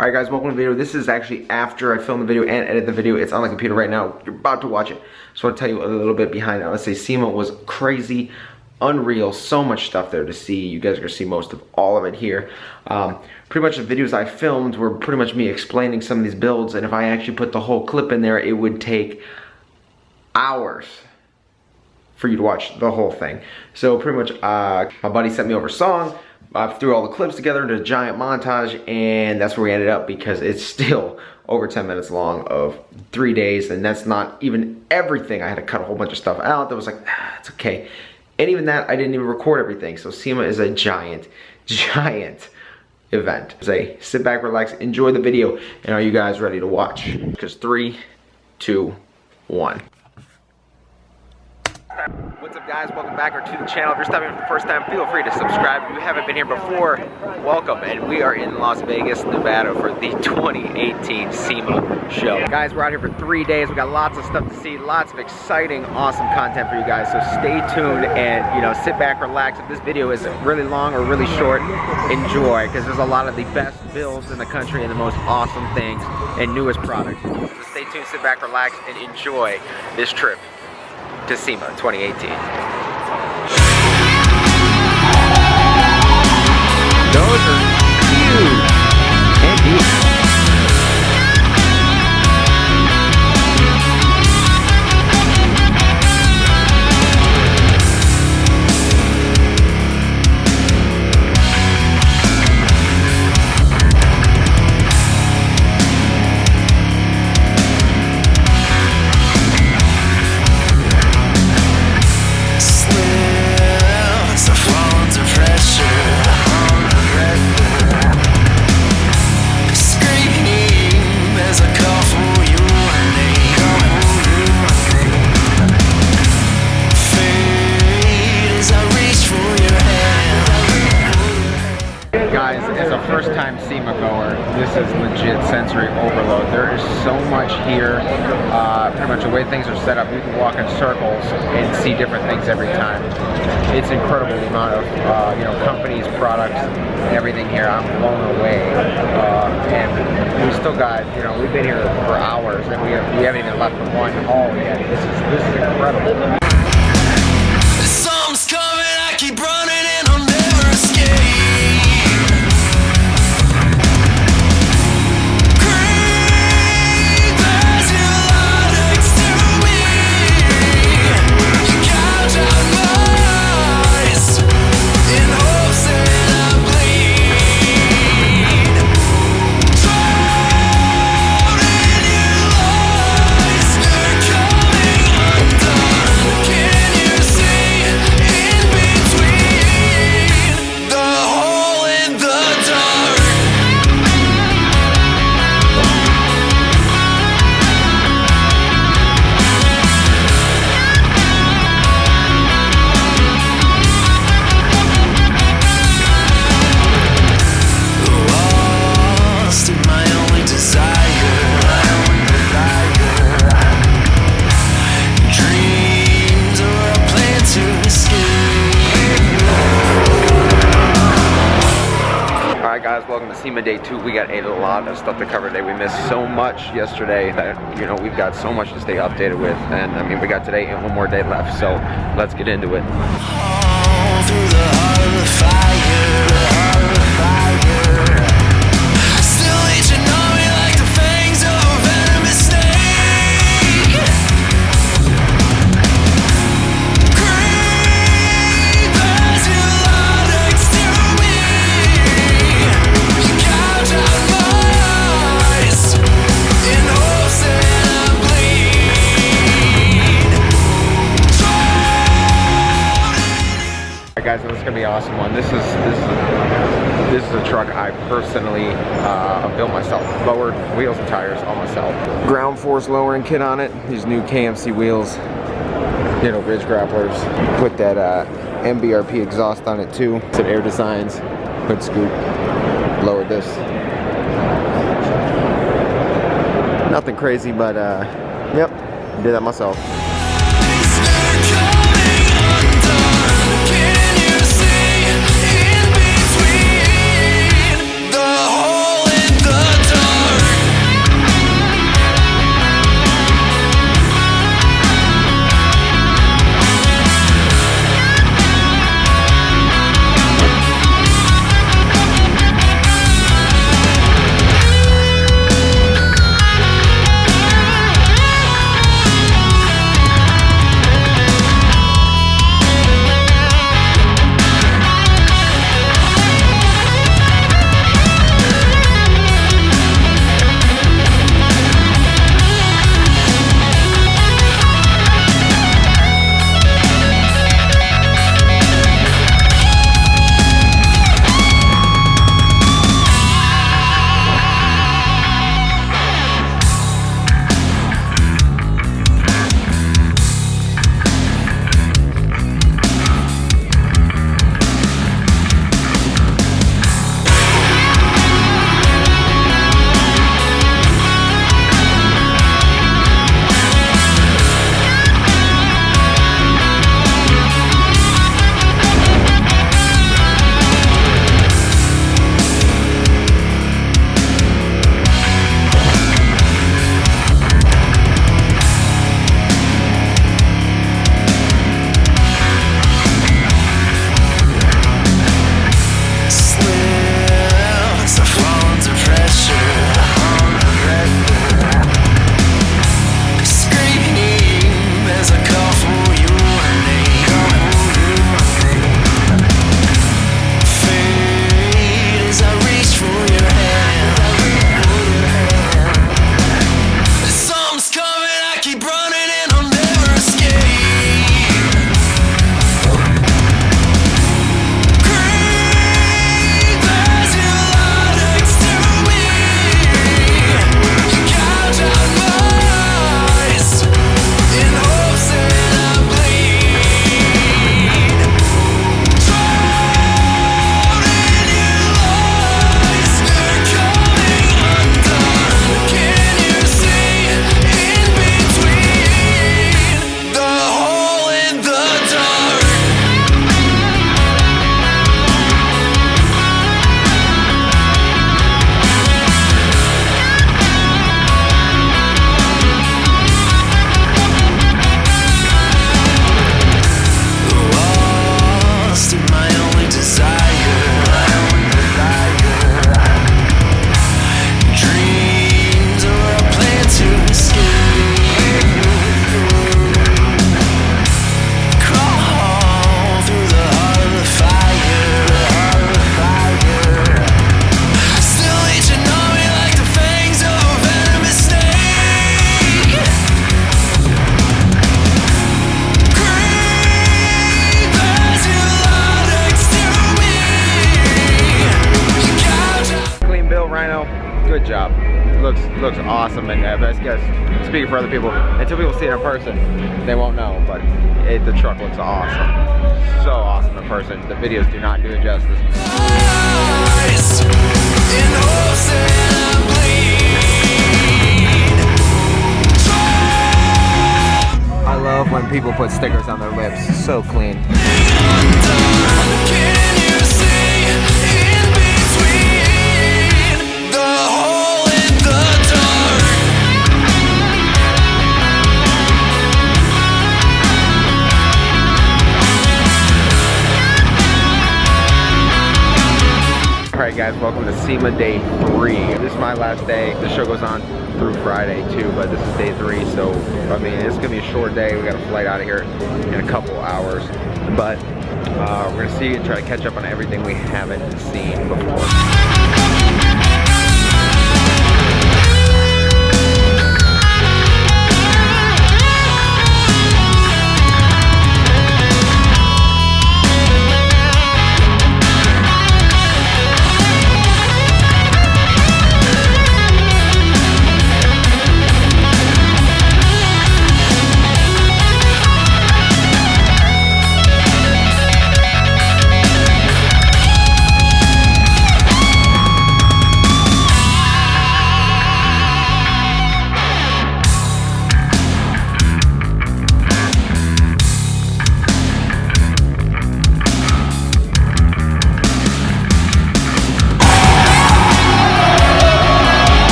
Alright guys, welcome to the video. This is actually after I filmed the video and edit the video. It's on the computer right now. You're about to watch it. So I want to tell you a little bit behind it. I would say SEMA was crazy, unreal, so much stuff there to see. You guys are going to see most of all of it here. Pretty much the videos I filmed were pretty much me explaining some of these builds, and if I actually put the whole clip in there, it would take hours for you to watch the whole thing. So pretty much my buddy sent me over a song. I threw all the clips together into a giant montage, and that's where we ended up because it's still over 10 minutes long of 3 days, and that's not even everything. I had to cut a whole bunch of stuff out that was like, it's okay. And even that, I didn't even record everything. So SEMA is a giant, giant event. Say, sit back, relax, enjoy the video, and are you guys ready to watch? Because 3, 2, 1. What's up guys, welcome back to the channel. If you're stopping for the first time, feel free to subscribe. If you haven't been here before, welcome. And we are in Las Vegas, Nevada for the 2018 SEMA show. Guys, we're out here for 3 days. We got lots of stuff to see, lots of exciting, awesome content for you guys. So stay tuned and sit back, relax. If this video is really long or really short, enjoy, because there's a lot of the best builds in the country and the most awesome things and newest products. So stay tuned, sit back, relax, and enjoy this trip to SEMA 2018. Those are huge and deep. Guys, as a first-time SEMA goer, this is legit sensory overload. There is so much here. Pretty much the way things are set up, you can walk in circles and see different things every time. It's incredible the amount of companies, products, and everything here. I'm blown away. And we still got, we've been here for hours, and we haven't even left the one hall yet. This is incredible. Something's coming, I keep running and I'll never escape. Guys, welcome to SEMA Day 2. We got a lot of stuff to cover today. We missed so much yesterday that, we've got so much to stay updated with. And, I mean, we got today and one more day left. So, let's get into it. All through the heart of the fire. Still reaching on me like the fangs of a venomous snake. Creep as you lie next to me. Guys, this is gonna be an awesome one. This is a truck I personally built myself. Lowered wheels and tires all myself. Ground force lowering kit on it. These new KMC wheels. Ridge grapplers. Put that MBRP exhaust on it too. Some Air Designs. Hood scoop. Lowered this. Nothing crazy, but yep, did that myself. The hole in the dark. Good job. Looks awesome, and I guess speaking for other people, until people see it in person, they won't know. But the truck looks awesome, so awesome in person. The videos do not do it justice. I love when people put stickers on their lips. So clean. Alright guys, welcome to SEMA Day 3. This is my last day. The show goes on through Friday too, but this is day 3, so I mean it's gonna be a short day. We got a flight out of here in a couple hours, but we're gonna see and try to catch up on everything we haven't seen before.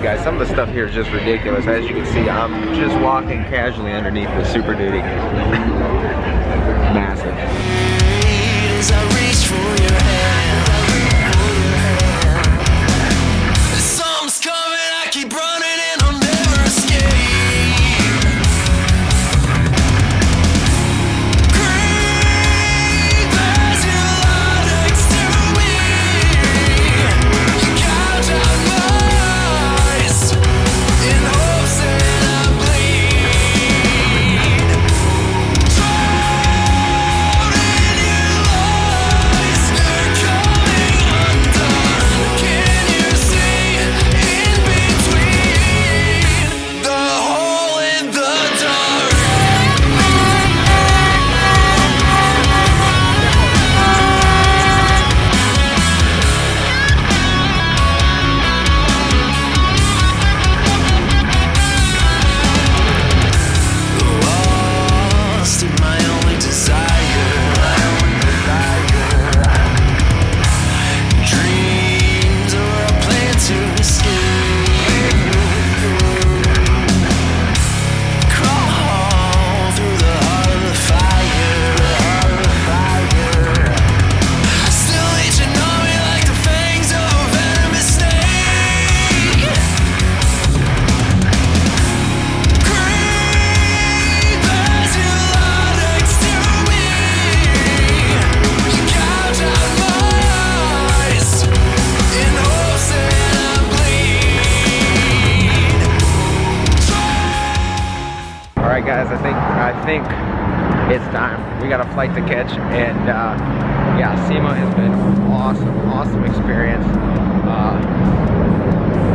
Guys, some of the stuff here is just ridiculous. As you can see, I'm just walking casually underneath the Super Duty. Massive. As I reach for your hand, something's coming, I keep running and I'll never escape. Creep as you lie next to me. You gouge out my Guys, I think it's time. We got a flight to catch, and yeah, SEMA has been awesome experience.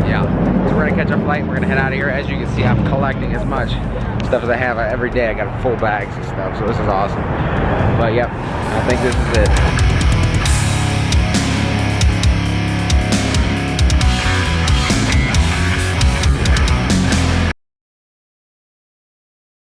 Yeah, so we're gonna catch our flight. We're gonna head out of here. As you can see, I'm collecting as much stuff as I have every day. I got full bags of stuff, so this is awesome. But yep, I think this is it.